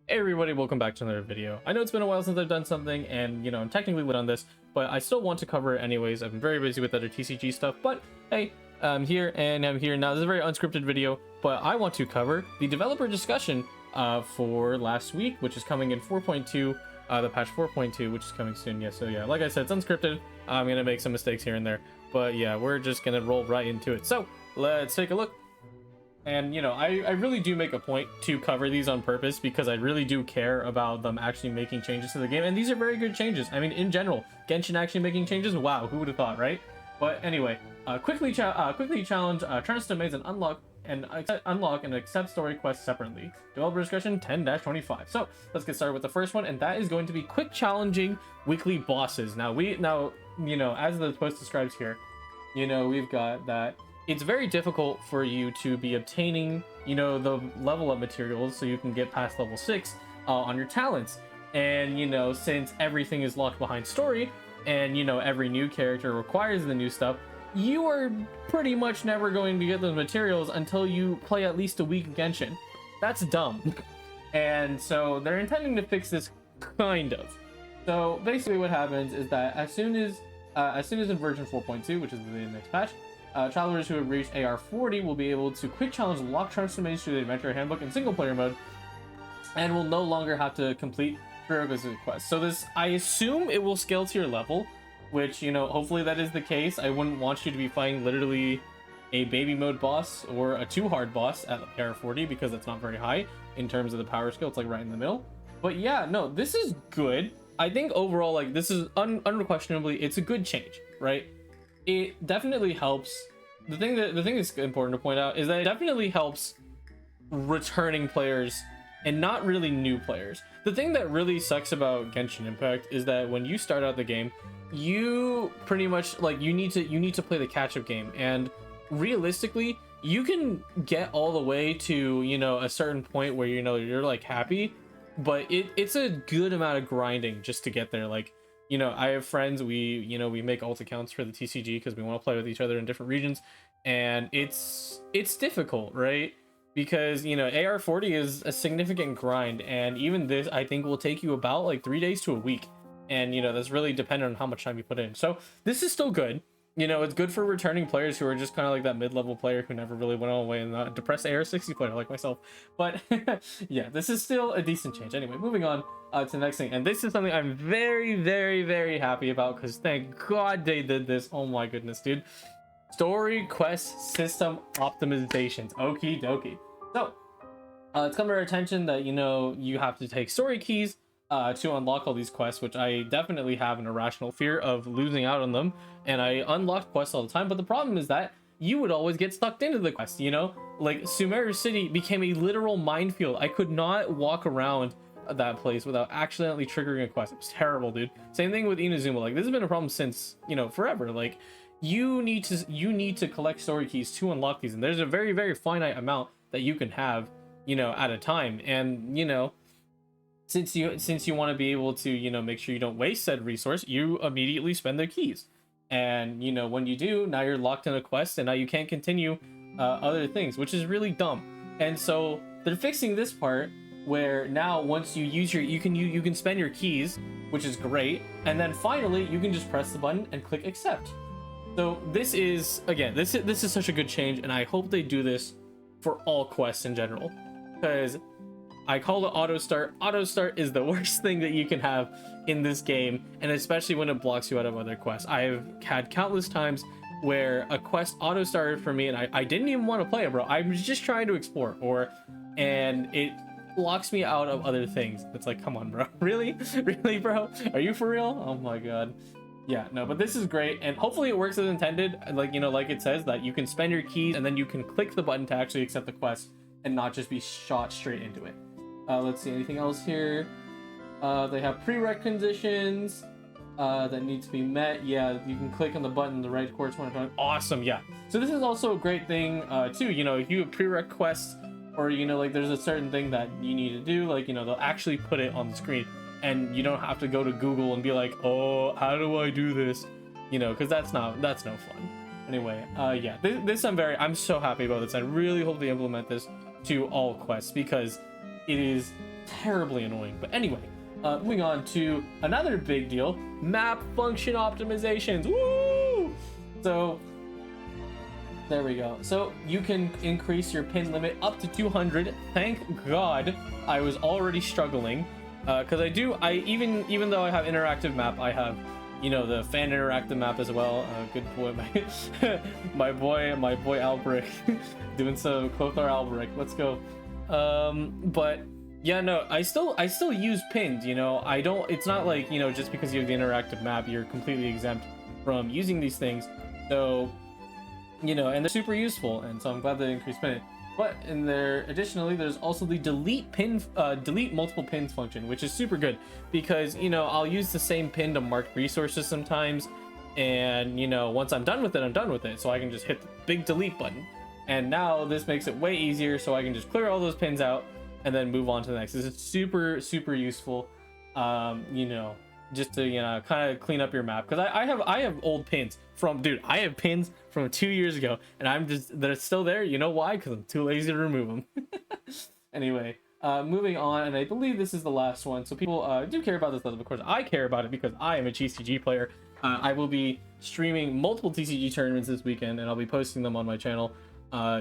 Hey everybody, welcome back to another video. I know it's been a while since I've done something, and I'm technically late on this, but I still want to cover it anyways. I've been very busy with other TCG stuff, but hey, I'm here and I'm here now. This is a very unscripted video, but I want to cover the developer discussion for last week, which is coming in 4.2, the patch 4.2, which is coming soon. Yeah, so yeah, like I said, it's unscripted. I'm gonna make some mistakes here and there, but yeah, we're just gonna roll right into it. So let's take a look. And I really do make a point to cover these on purpose because I really do care about them actually making changes to the game, and these are very good changes. I mean, in general, Genshin actually making changes, wow, who would have thought, right? But anyway, quickly challenge turns domains and unlock and accept story quests separately. Developer discussion 10-25. So let's get started with the first one, and that is going to be quick challenging weekly bosses. Now as the post describes here, we've got that it's very difficult for you to be obtaining, the level up materials so you can get past level 6 on your talents. And, since everything is locked behind story and, every new character requires the new stuff, you are pretty much never going to get those materials until you play at least a week of Genshin. That's dumb. And so they're intending to fix this, kind of. So basically what happens is that as soon as in version 4.2, which is the next patch, travelers who have reached AR 40 will be able to quick challenge lock transformations through the adventure handbook in single player mode, and will no longer have to complete prerequisite quests. So this, I assume it will scale to your level, which, hopefully that is the case. I wouldn't want you to be fighting literally a baby mode boss or a too hard boss at AR 40 because that's not very high in terms of the power skill. It's like right in the middle. But yeah, no, this is good. I think overall, like, this is unquestionably, it's a good change, right? It definitely helps. The thing that's important to point out is that it definitely helps returning players and not really new players. The thing that really sucks about Genshin Impact is that when you start out the game, you pretty much you need to play the catch-up game, and realistically you can get all the way to a certain point where you're like happy, but it's a good amount of grinding just to get there. Like, I have friends, we make alt accounts for the TCG because we want to play with each other in different regions, and it's difficult, right? Because AR 40 is a significant grind, and even this I think will take you about like 3 days to a week, and that's really dependent on how much time you put in. So this is still good. It's good for returning players who are just kind of like that mid-level player who never really went all the way, and a depressed AR 60 player like myself. But yeah, this is still a decent change. Anyway, moving on to the next thing, and this is something I'm very, very, very happy about because thank God they did this. Oh my goodness, dude. Story quest system optimizations. Okie dokie. So it's come to our attention that you have to take story keys to unlock all these quests, which I definitely have an irrational fear of losing out on them, and I unlock quests all the time. But the problem is that you would always get sucked into the quest. Like Sumeru City became a literal minefield. I could not walk around that place without accidentally triggering a quest. It was terrible, dude. Same thing with Inazuma. Like, this has been a problem since forever. Like, you need to collect story keys to unlock these, and there's a very, very finite amount that you can have at a time. And since you want to be able to make sure you don't waste said resource, you immediately spend their keys. And when you do, now you're locked in a quest, and now you can't continue other things, which is really dumb. And so they're fixing this part where now once you use you can spend your keys, which is great, and then finally you can just press the button and click accept. So this is, again, this is such a good change, and I hope they do this for all quests in general, because I call it auto start. Auto start is the worst thing that you can have in this game, and especially when it blocks you out of other quests. I have had countless times where a quest auto started for me, and I didn't even want to play it, bro. I was just trying to explore, and it blocks me out of other things. It's like, come on, bro. Really, bro? Are you for real? Oh my god. Yeah, no, but this is great, and hopefully it works as intended. Like, like it says that you can spend your keys, and then you can click the button to actually accept the quest and not just be shot straight into it. Let's see, anything else here? They have prereq conditions that need to be met. Yeah, you can click on the button in the right corresponding. Awesome, yeah. So this is also a great thing too. If you have prereq quests, or like there's a certain thing that you need to do, like they'll actually put it on the screen, and you don't have to go to Google and be like, oh, how do I do this? Because that's no fun. Anyway, yeah, this I'm so happy about this. I really hope they implement this to all quests, because it is terribly annoying. But anyway, moving on to another big deal, map function optimizations. Woo! So there we go. So you can increase your pin limit up to 200. Thank God. I was already struggling because even though I have interactive map, I have, you know, the fan interactive map as well. Good boy, my boy Albrecht doing some Clothar Albrecht. Let's go. But yeah, no, I still use pins. You know, I don't. It's not like, you know, just because you have the interactive map, you're completely exempt from using these things. So, you know, and they're super useful, and so I'm glad they increased pin. But in there, additionally, there's also the delete multiple pins function, which is super good because, you know, I'll use the same pin to mark resources sometimes, and, you know, once I'm done with it, I'm done with it. So I can just hit the big delete button, and now this makes it way easier. So I can just clear all those pins out and then move on to the next. This is super useful, you know, just to, you know, kind of clean up your map, because I have old pins from, dude, I have pins from 2 years ago, and they're still there. You know why? Because I'm too lazy to remove them. Anyway, moving on, and I believe this is the last one. So people do care about this stuff. Of course, I care about it because I am a TCG player. I will be streaming multiple TCG tournaments this weekend, and I'll be posting them on my channel.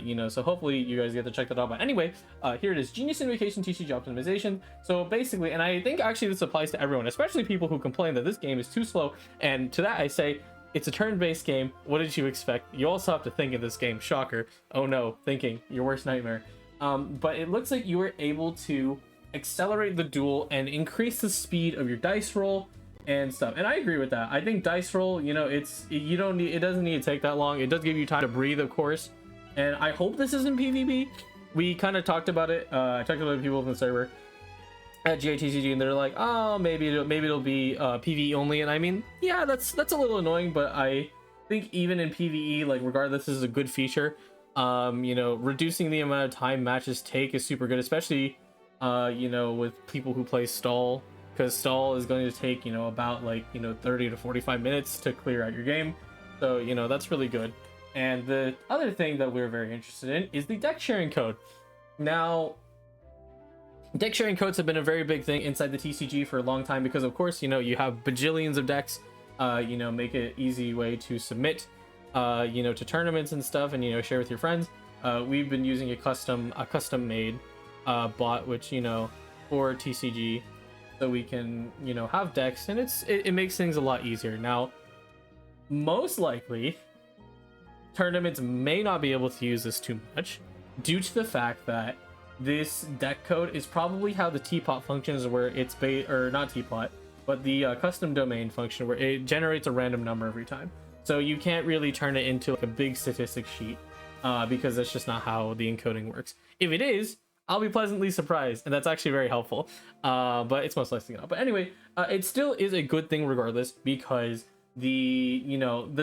You know, so hopefully you guys get to check that out. But anyway, here it is, Genius Invocation TCG optimization. So basically, and I think actually this applies to everyone, especially people who complain that this game is too slow, and to that I say, it's a turn-based game. What did you expect? You also have to think in this game. Shocker. Oh no, thinking, your worst nightmare. But it looks like you were able to accelerate the duel and increase the speed of your dice roll and stuff. And I agree with that. I think dice roll, you know, it doesn't need to take that long. It does give you time to breathe, of course. And I hope this isn't PvP. We kind of talked about it. I talked to other people from the server at GITCG, and they're like, oh, maybe it'll be PvE only. And I mean, yeah, that's a little annoying, but I think even in PvE, like, regardless, this is a good feature. You know, reducing the amount of time matches take is super good, especially you know, with people who play stall, because stall is going to take, you know, about, like, you know, 30 to 45 minutes to clear out your game. So, you know, that's really good. And the other thing that we're very interested in is the deck sharing code. Now, deck sharing codes have been a very big thing inside the TCG for a long time because, of course, you know, you have bajillions of decks. You know, make it easy way to submit, you know, to tournaments and stuff, and, you know, share with your friends. We've been using a custom made bot, which, you know, for TCG, so we can, you know, have decks, and it makes things a lot easier. Now, most likely, tournaments may not be able to use this too much due to the fact that this deck code is probably how the teapot functions, where it's or not teapot, but the custom domain function, where it generates a random number every time. So you can't really turn it into like a big statistic sheet because that's just not how the encoding works. If it is, I'll be pleasantly surprised, and that's actually very helpful. But it's most likely not. But anyway, it still is a good thing regardless, because the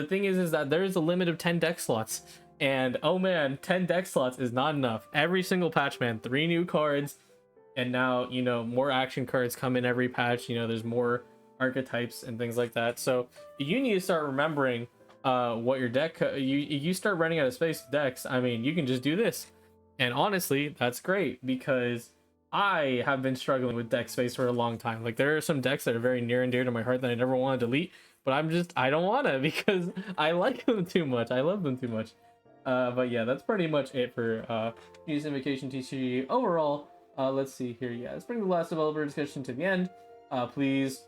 thing is that there is a limit of 10 deck slots, and oh man, 10 deck slots is not enough. Every single patch, man, 3 new cards, and now, you know, more action cards come in every patch. You know, there's more archetypes and things like that. So you need to start remembering what your deck, you start running out of space with decks. I mean, you can just do this, and honestly, that's great, because I have been struggling with deck space for a long time. Like, there are some decks that are very near and dear to my heart that I never want to delete, but I don't want to, because I like them too much. I love them too much. But yeah, that's pretty much it for Genius Invocation TCG overall. Let's see here. Yeah, let's bring the last developer discussion to the end. Please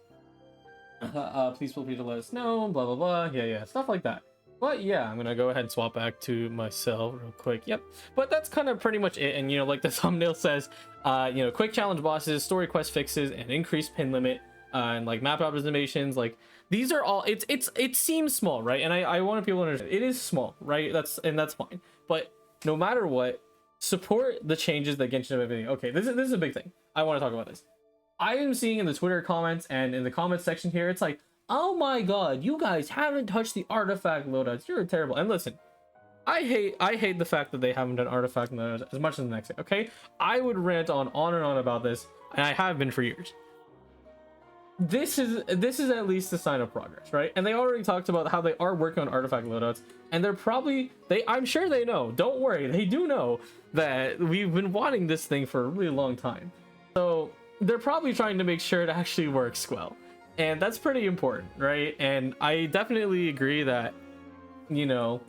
feel free to let us know, blah blah blah. Yeah, stuff like that. But yeah, I'm gonna go ahead and swap back to myself real quick. Yep. But that's kind of pretty much it. And, you know, like the thumbnail says, you know, quick challenge bosses, story quest fixes, and increased pin limit, and like map optimizations. Like, these are all, it seems small, right? And I want people to understand it is small, right? That's fine. But no matter what, support the changes that Genshin Impact video. Okay, this is a big thing. I want to talk about this. I am seeing in the Twitter comments and in the comments section here, it's like, oh my god, you guys haven't touched the artifact loadouts. You're terrible. And listen, I hate the fact that they haven't done artifact loadouts as much as the next day. Okay, I would rant on and on about this, and I have been for years. This is at least a sign of progress, right? And they already talked about how they are working on artifact loadouts, and I'm sure they know, don't worry, they do know that we've been wanting this thing for a really long time. So they're probably trying to make sure it actually works well, and that's pretty important, right? And I definitely agree that, you know,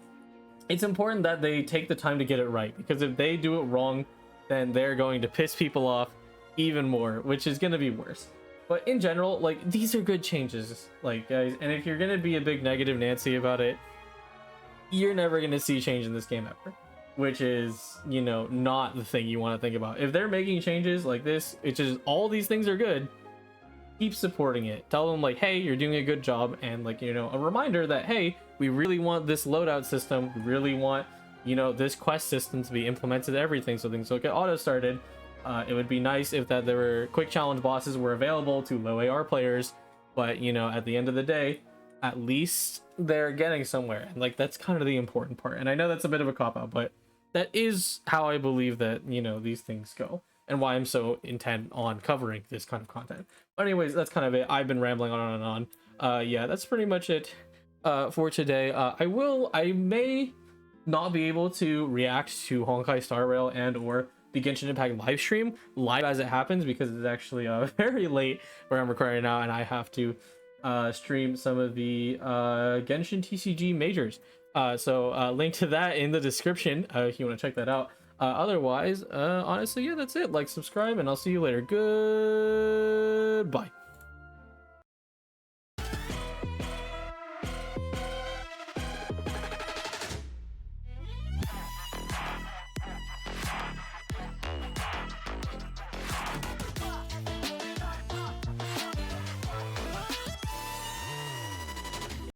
it's important that they take the time to get it right, because if they do it wrong, then they're going to piss people off even more, which is going to be worse. But in general, like, these are good changes, like, guys, and if you're going to be a big negative Nancy about it, you're never going to see change in this game ever, which is, you know, not the thing you want to think about. If they're making changes like this, it's just all these things are good, keep supporting it. Tell them, like, hey, you're doing a good job, and, like, you know, a reminder that, hey, we really want this loadout system, we really want, you know, this quest system to be implemented to everything, so things will get auto started. It would be nice if that there were quick challenge bosses were available to low AR players, but, you know, at the end of the day, at least they're getting somewhere, and, like, that's kind of the important part. And I know that's a bit of a cop-out, but that is how I believe that, you know, these things go, and why I'm so intent on covering this kind of content. But anyways, that's kind of it. I've been rambling on and on. Yeah, that's pretty much it for today. I may not be able to react to Honkai Star Rail and or the Genshin Impact live stream live as it happens, because it's actually very late where I'm recording now, and I have to stream some of the Genshin TCG majors. So link to that in the description if you want to check that out. Otherwise, honestly, yeah, that's it. Like, subscribe, and I'll see you later. Goodbye.